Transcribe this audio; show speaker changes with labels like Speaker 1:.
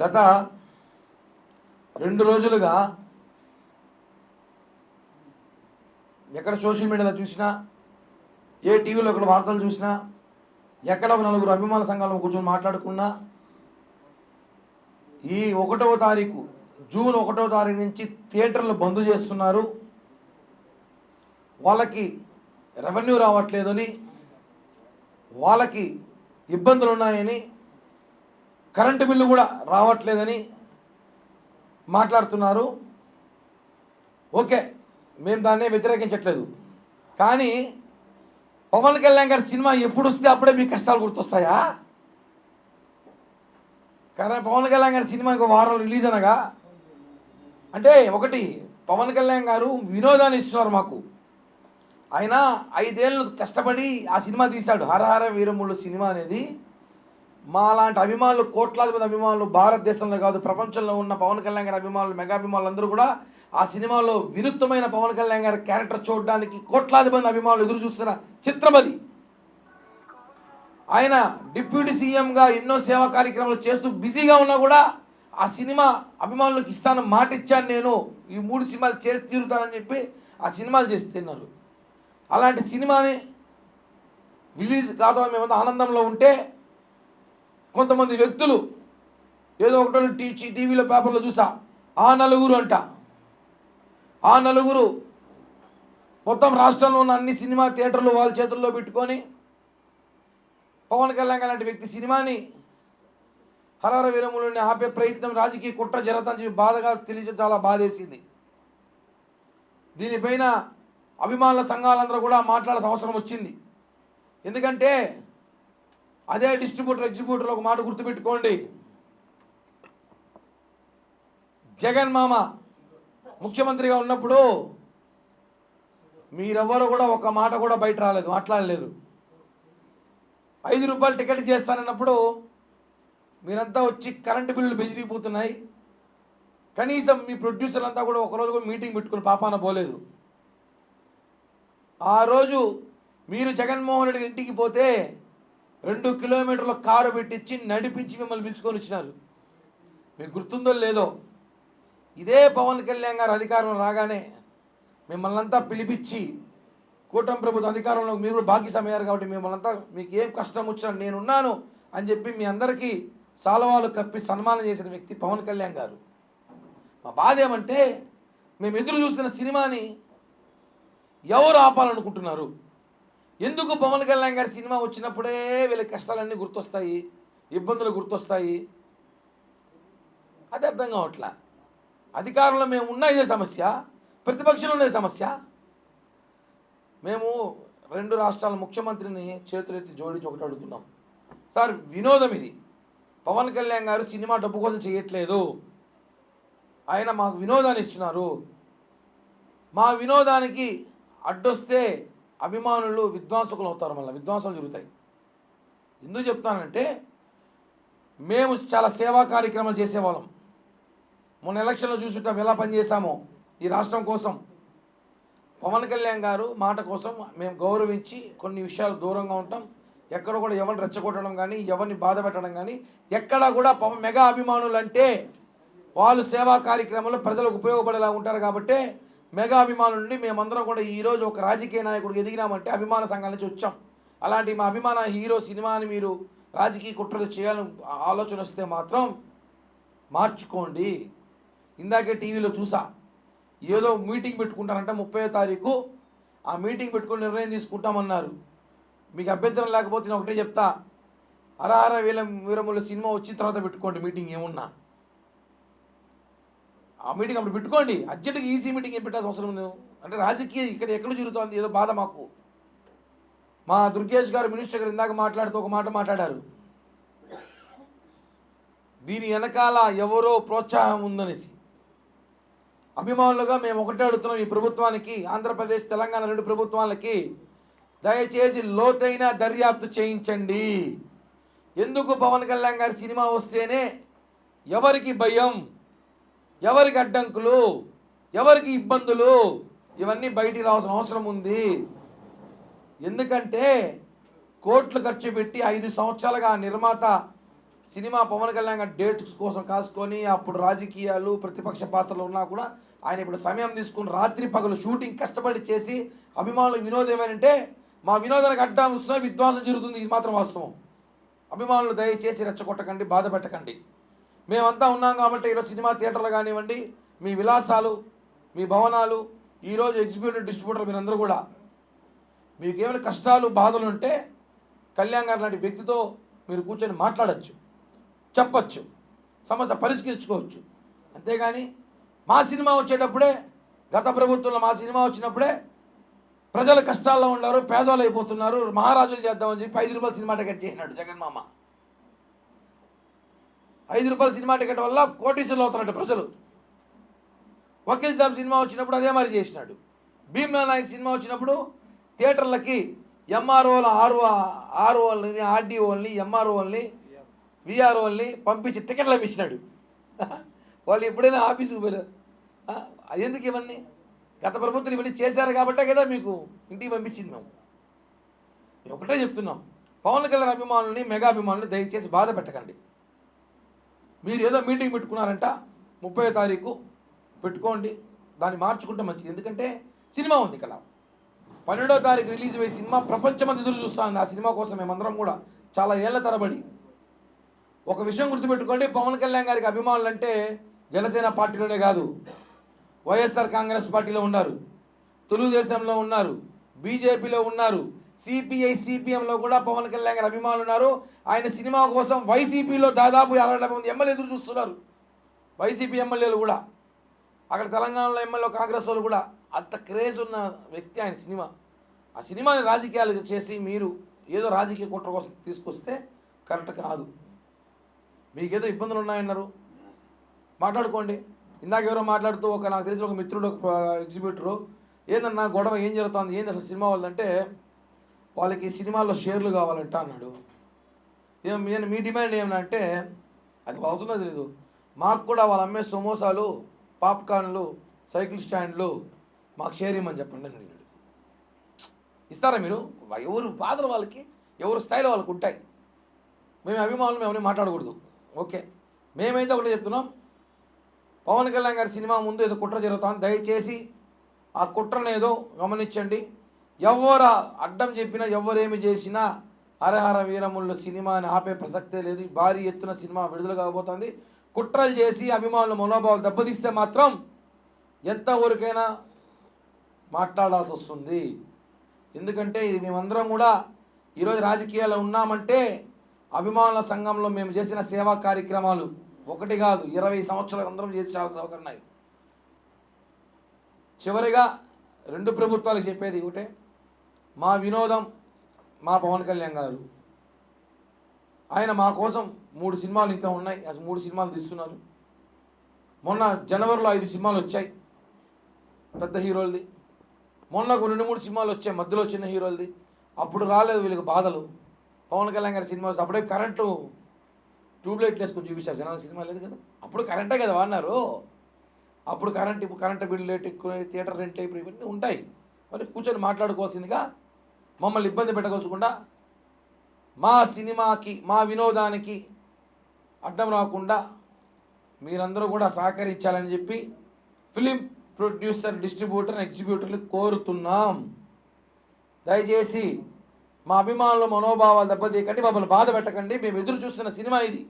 Speaker 1: గత 2 రోజులుగా ఎక్కడ సోషల్ మీడియాలో చూసినా, ఏ టీవీలో ఒకటి వార్తలు చూసినా, ఎక్కడ ఒక నలుగురు అభిమాన సంఘాలను కూర్చొని మాట్లాడుకున్నా, ఈ 1వ తారీఖు జూన్ 1వ తారీఖు నుంచి థియేటర్లు బంద్ చేస్తున్నారు, వాళ్ళకి రెవెన్యూ రావట్లేదని, వాళ్ళకి ఇబ్బందులు ఉన్నాయని, కరెంటు బిల్లు కూడా రావట్లేదని మాట్లాడుతున్నారు. ఓకే, మేము దాన్ని వ్యతిరేకించట్లేదు. కానీ పవన్ కళ్యాణ్ గారి సినిమా ఎప్పుడు వస్తే అప్పుడే మీ కష్టాలు గుర్తొస్తాయా? కానీ పవన్ కళ్యాణ్ గారి సినిమా ఇంకో వారం రిలీజ్ అనగా అంటే ఒకటి, పవన్ కళ్యాణ్ గారు వినోదాన్ని ఇస్తున్నారు మాకు. ఆయన 5 ఏళ్ళు కష్టపడి ఆ సినిమా తీశాడు. హరహర వీరములు సినిమా అనేది మా లాంటి అభిమానులు, కోట్లాది మంది అభిమానులు, భారతదేశంలో కాదు ప్రపంచంలో ఉన్న పవన్ కళ్యాణ్ గారి అభిమానులు, మెగా అభిమానులు అందరూ కూడా ఆ సినిమాలో వినూత్నమైన పవన్ కళ్యాణ్ గారి క్యారెక్టర్ చూడడానికి కోట్లాది మంది అభిమానులు ఎదురు చూస్తున్న చిత్రం అది. ఆయన డిప్యూటీ సీఎంగా ఎన్నో సేవా కార్యక్రమాలు చేస్తూ బిజీగా ఉన్నా కూడా ఆ సినిమా అభిమానులకు ఇస్తాను, మాట ఇచ్చాను, నేను ఈ 3 సినిమాలు చేసి తీరుతానని చెప్పి ఆ సినిమాలు చేసి తిన్నారు. అలాంటి సినిమాని రిలీజ్ కాదు మేమంతా ఆనందంలో ఉంటే కొంతమంది వ్యక్తులు ఏదో ఒకటో టీవీలో పేపర్లో చూసా, ఆ నలుగురు అంట, ఆ నలుగురు మొత్తం రాష్ట్రంలో ఉన్న అన్ని సినిమా థియేటర్లు వాళ్ళ చేతుల్లో పెట్టుకొని పవన్ కళ్యాణ్ లాంటి వ్యక్తి సినిమాని హరహర వీరములని ఆపే ప్రయత్నం, రాజకీయ కుట్ర జరుగుతుందని చెప్పి బాధగా తెలియజేయడం చాలా బాధేసింది. దీనిపైన అభిమానుల సంఘాలందరూ కూడా మాట్లాడాల్సిన అవసరం వచ్చింది. ఎందుకంటే అదే డిస్ట్రిబ్యూటర్ ఎగ్జిబ్యూటర్లు ఒక మాట గుర్తుపెట్టుకోండి, జగన్ మామ ముఖ్యమంత్రిగా ఉన్నప్పుడు మీరెవ్వరూ కూడా ఒక మాట కూడా బయట రాలేదు, మాట్లాడలేదు. 5 రూపాయలు టికెట్ చేస్తానన్నప్పుడు మీరంతా వచ్చి కరెంటు బిల్లులు బెదిరిపోతున్నాయి, కనీసం మీ ప్రొడ్యూసర్ అంతా కూడా ఒకరోజు కూడా మీటింగ్ పెట్టుకుని పాపాన పోలేదు. ఆ రోజు మీరు జగన్మోహన్ రెడ్డి ఇంటికి పోతే 2 కిలోమీటర్ల కారు పెట్టించి నడిపించి మిమ్మల్ని పిలుచుకొని వచ్చినారు. మీకు గుర్తుందో లేదో, ఇదే పవన్ కళ్యాణ్ గారు అధికారంలో రాగానే మిమ్మల్ని అంతా పిలిపించి, కూటమి ప్రభుత్వ అధికారంలో మీరు భాగ్యసమయ్యారు కాబట్టి మిమ్మల్ని అంతా మీకు ఏం కష్టం వచ్చినా నేనున్నాను అని చెప్పి మీ అందరికీ సాలవాలు కప్పి సన్మానం చేసిన వ్యక్తి పవన్ కళ్యాణ్ గారు. మా బాధ ఏమంటే మేము ఎదురు చూసిన సినిమాని ఎవరు ఆపాలనుకుంటున్నారు? ఎందుకు పవన్ కళ్యాణ్ గారి సినిమా వచ్చినప్పుడే వీళ్ళ కష్టాలన్నీ గుర్తొస్తాయి, ఇబ్బందులు గుర్తొస్తాయి? అది అర్థం కావట్లా. అధికారంలో మేము ఉన్న ఇదే సమస్య, ప్రతిపక్షంలో ఉన్నదే సమస్య. మేము 2 రాష్ట్రాల ముఖ్యమంత్రిని చేతులెత్తి జోడించి ఒకటి అడుగుతున్నాం, సార్ వినోదం ఇది, పవన్ కళ్యాణ్ గారు సినిమా డబ్బు కోసం చేయట్లేదు, ఆయన మాకు వినోదాన్ని ఇస్తున్నారు. మా వినోదానికి అడ్డొస్తే అభిమానులు విధ్వంసకులు అవుతారు, మళ్ళీ విధ్వంసాలు జరుగుతాయి. ఎందుకు చెప్తానంటే మేము చాలా సేవా కార్యక్రమాలు చేసేవాళ్ళం. మొన్న ఎలక్షన్లో చూసుంటాం ఎలా పనిచేసామో ఈ రాష్ట్రం కోసం. పవన్ కళ్యాణ్ గారు మాట కోసం మేము గౌరవించి కొన్ని విషయాలు దూరంగా ఉంటాం. ఎక్కడ కూడా ఎవరిని రెచ్చగొట్టడం కానీ, ఎవరిని బాధ పెట్టడం కానీ, ఎక్కడా కూడా మెగా అభిమానులు అంటే వాళ్ళు సేవా కార్యక్రమాలు ప్రజలకు ఉపయోగపడేలా ఉంటారు. కాబట్టి మెగా అభిమానుల నుండి మేమందరం కూడా ఈరోజు ఒక రాజకీయ నాయకుడికి ఎదిగినామంటే అభిమాన సంఘాల నుంచి వచ్చాం. అలాంటి మా అభిమాన హీరో సినిమాని మీరు రాజకీయ కుట్రలు చేయాలని ఆలోచన వస్తే మాత్రం మార్చుకోండి. ఇందాకే టీవీలో చూసా, ఏదో మీటింగ్ పెట్టుకుంటారంట 30వ తారీఖు, ఆ మీటింగ్ పెట్టుకుని నిర్ణయం తీసుకుంటామన్నారు. మీకు అభ్యంతరం లేకపోతే నేను ఒకటే చెప్తా, హరహర వీరముల సినిమా వచ్చిన తర్వాత పెట్టుకోండి మీటింగ్. ఏమున్నా ఆ మీటింగ్ అప్పుడు పెట్టుకోండి. అర్జెంట్గా ఈసీ మీటింగ్ ఏం పెట్టాల్సిన అవసరం ఉంది? అంటే రాజకీయం ఇక్కడ ఎక్కడ జరుగుతుంది, ఏదో బాధ మాకు. మా దుర్గేష్ గారు మినిస్టర్ గారు ఇందాక మాట్లాడుతూ ఒక మాట మాట్లాడారు, దీని వెనకాల ఎవరో ప్రోత్సాహం ఉందనేసి. అభిమానులుగా మేము ఒకటే అడుగుతున్నాం ఈ ప్రభుత్వానికి, ఆంధ్రప్రదేశ్ తెలంగాణ 2 ప్రభుత్వాలకి, దయచేసి లోతైన దర్యాప్తు చేయించండి. ఎందుకు పవన్ కళ్యాణ్ గారి సినిమా వస్తేనే ఎవరికి భయం, ఎవరికి అడ్డంకులు, ఎవరికి ఇబ్బందులు, ఇవన్నీ బయటికి రావాల్సిన అవసరం ఉంది. ఎందుకంటే కోట్లు ఖర్చు పెట్టి 5 సంవత్సరాలుగా నిర్మాత సినిమా పవన్ కళ్యాణ్ గారి డేట్స్ కోసం కాసుకొని అప్పుడు రాజకీయాలు ప్రతిపక్ష పాత్రలు ఉన్నా కూడా ఆయన ఇప్పుడు సమయం తీసుకుని రాత్రి పగలు షూటింగ్ కష్టపడి చేసి అభిమానులు వినోదం ఏమంటే మా వినోదానికి అడ్డం వస్తున్నా విధ్వంసం జరుగుతుంది, ఇది మాత్రం వాస్తవం. అభిమానులు దయచేసి రెచ్చగొట్టకండి, బాధ పెట్టకండి. మేమంతా ఉన్నాం కాబట్టి ఈరోజు సినిమా థియేటర్లు కానివ్వండి, మీ విలాసాలు, మీ భవనాలు, ఈరోజు ఎగ్జిక్యూటివ్ డిస్ట్రిబ్యూటర్ మీరందరూ కూడా మీకు ఏమైనా కష్టాలు బాధలు ఉంటే కళ్యాణ్ గారు లాంటి వ్యక్తితో మీరు కూర్చొని మాట్లాడచ్చు, చెప్పచ్చు, సమస్య పరిష్కరించుకోవచ్చు. అంతేగాని మా సినిమా వచ్చేటప్పుడే, గత ప్రభుత్వంలో మా సినిమా వచ్చినప్పుడే ప్రజలు కష్టాల్లో ఉన్నారు, పేదవాళ్ళు అయిపోతున్నారు, మహారాజులు చేద్దామని చెప్పి 5 రూపాయల సినిమా టికెట్ చేసినాడు జగన్మామ. 5 రూపాయల సినిమా టికెట్ వల్ల కోటీసులు అవుతున్నట్టు ప్రజలు. వకీల్ సాబ్ సినిమా వచ్చినప్పుడు అదే మరి చేసినాడు. భీమ్లా నాయక్ సినిమా వచ్చినప్పుడు థియేటర్లకి ఎంఆర్ఓల ఆర్ఓల్ని, ఆర్డీఓల్ని, ఎంఆర్ఓల్ని, విఆర్ఓల్ని పంపించి టికెట్లు అమ్మించినాడు. వాళ్ళు ఎప్పుడైనా ఆఫీసుకు పోయారు. ఎందుకు ఇవన్నీ? గత ప్రభుత్వం ఇవన్నీ చేశారు కాబట్టే కదా మీకు ఇంటికి పంపించింది. మేము ఒకటే చెప్తున్నాం, పవన్ కళ్యాణ్ అభిమానులని, మెగా అభిమానులని దయచేసి బాధ పెట్టకండి. మీరు ఏదో మీటింగ్ పెట్టుకున్నారంట, 30వ తారీఖు పెట్టుకోండి, దాన్ని మార్చుకుంటే మంచిది. ఎందుకంటే సినిమా ఉంది ఇక్కడ. 12వ తారీఖు రిలీజ్ అయ్యే సినిమా ప్రపంచమంతా ఎదురు చూస్తూ ఉంది. ఆ సినిమా కోసం మేమందరం కూడా చాలా ఏళ్ల తరబడి. ఒక విషయం గుర్తుపెట్టుకోండి, పవన్ కళ్యాణ్ గారికి అభిమానులు అంటే జనసేన పార్టీలోనే కాదు, వైఎస్ఆర్ కాంగ్రెస్ పార్టీలో ఉన్నారు, తెలుగుదేశంలో ఉన్నారు, బీజేపీలో ఉన్నారు, సిపిఐ సిపిఎంలో కూడా పవన్ కళ్యాణ్ గారి అభిమానులు ఉన్నారు. ఆయన సినిమా కోసం వైసీపీలో దాదాపు 60 మంది ఎమ్మెల్యే ఎదురు చూస్తున్నారు. వైసీపీ ఎమ్మెల్యేలు కూడా, అక్కడ తెలంగాణలో ఎమ్మెల్యే కాంగ్రెస్ వాళ్ళు కూడా. అంత క్రేజ్ ఉన్న వ్యక్తి ఆయన సినిమా. ఆ సినిమాని రాజకీయాలు చేసి మీరు ఏదో రాజకీయ కుట్ర కోసం తీసుకొస్తే కరెక్ట్ కాదు. మీకేదో ఇబ్బందులు ఉన్నాయన్నారు, మాట్లాడుకోండి. ఇందాక ఎవరో మాట్లాడుతూ నాకు తెలిసిన ఒక మిత్రుడు, ఒక ఎగ్జిబ్యూటరు, ఏందన్నా గొడవ ఏం జరుగుతుంది, ఏంది అసలు సినిమా వాళ్ళంటే వాళ్ళకి సినిమాల్లో షేర్లు కావాలంట అన్నాడు. నేను మీ డిమాండ్ ఏమన్నా అంటే అది అవుతుందో తెలీదు, మాకు కూడా వాళ్ళు అమ్మే సమోసాలు, పాప్కార్న్లు, సైకిల్ స్టాండ్లు మాకు షేర్ ఇవ్వమని చెప్పండి అని అడిగాడు. ఇస్తారా మీరు? ఎవరు బాధలు వాళ్ళకి, ఎవరు స్థాయిలో వాళ్ళకు ఉంటాయి. మేము అభిమానులు మేము మాట్లాడకూడదు. ఓకే, మేమైతే ఒకటే చెప్తున్నాం, పవన్ కళ్యాణ్ గారి సినిమా ముందు ఏదో కుట్ర జరుగుతుంది, దయచేసి ఆ కుట్రను ఏదో గమనించండి. ఎవరు అడ్డం చెప్పినా, ఎవరేమి చేసినా హరహర వీరములు సినిమాని ఆపే ప్రసక్తే లేదు. భారీ ఎత్తున సినిమా విడుదల కాబోతుంది. కుట్రలు చేసి అభిమానుల మనోభావాలు దెబ్బతీస్తే మాత్రం ఎంతవరకైనా మాట్లాడాల్సి వస్తుంది. ఎందుకంటే ఇది మేమందరం కూడా ఈరోజు రాజకీయాల్లో ఉన్నామంటే అభిమానుల సంఘంలో మేము చేసిన సేవా కార్యక్రమాలు ఒకటి కాదు, 20 సంవత్సరాలు అందరం చేసి సహకరణాయి. చివరిగా 2 ప్రభుత్వాలకు చెప్పేది ఒకటే, మా వినోదం మా పవన్ కళ్యాణ్ గారు, ఆయన మా కోసం 3 సినిమాలు ఇంకా ఉన్నాయి, 3 సినిమాలు తీస్తున్నారు. మొన్న జనవరిలో 5 సినిమాలు వచ్చాయి పెద్ద హీరోలది. మొన్న 2-3 సినిమాలు వచ్చాయి మధ్యలో చిన్న హీరోలది. అప్పుడు రాలేదు వీళ్ళకి బాధలు. పవన్ కళ్యాణ్ గారి సినిమా అప్పుడే కరెంటు ట్యూబ్లైట్లు వేసుకొని చూపించారు. జనాల సినిమా లేదు కదా, అప్పుడు కరెంటే కదా వాడినారు. అప్పుడు ఇప్పుడు కరెంటు బిల్లు రేట్ ఎక్కువ, థియేటర్ రెంట్ ఇప్పుడు ఇవన్నీ ఉంటాయి. మరి కూర్చొని మాట్లాడుకోవాల్సిందిగా, మమ్మల్ని ఇబ్బంది పెట్టకోకుండా మా సినిమాకి, మా వినోదానికి అడ్డం రాకుండా మీరందరూ కూడా సహకరించాలని చెప్పి ఫిలిం ప్రొడ్యూసర్, డిస్ట్రిబ్యూటర్, ఎగ్జిబ్యూటర్లు కోరుతున్నాం. దయచేసి మా అభిమానుల మనోభావాలు దెబ్బతీయకండి, మమ్మల్ని బాధ పెట్టకండి. మేము ఎదురు చూస్తున్న సినిమా ఇది.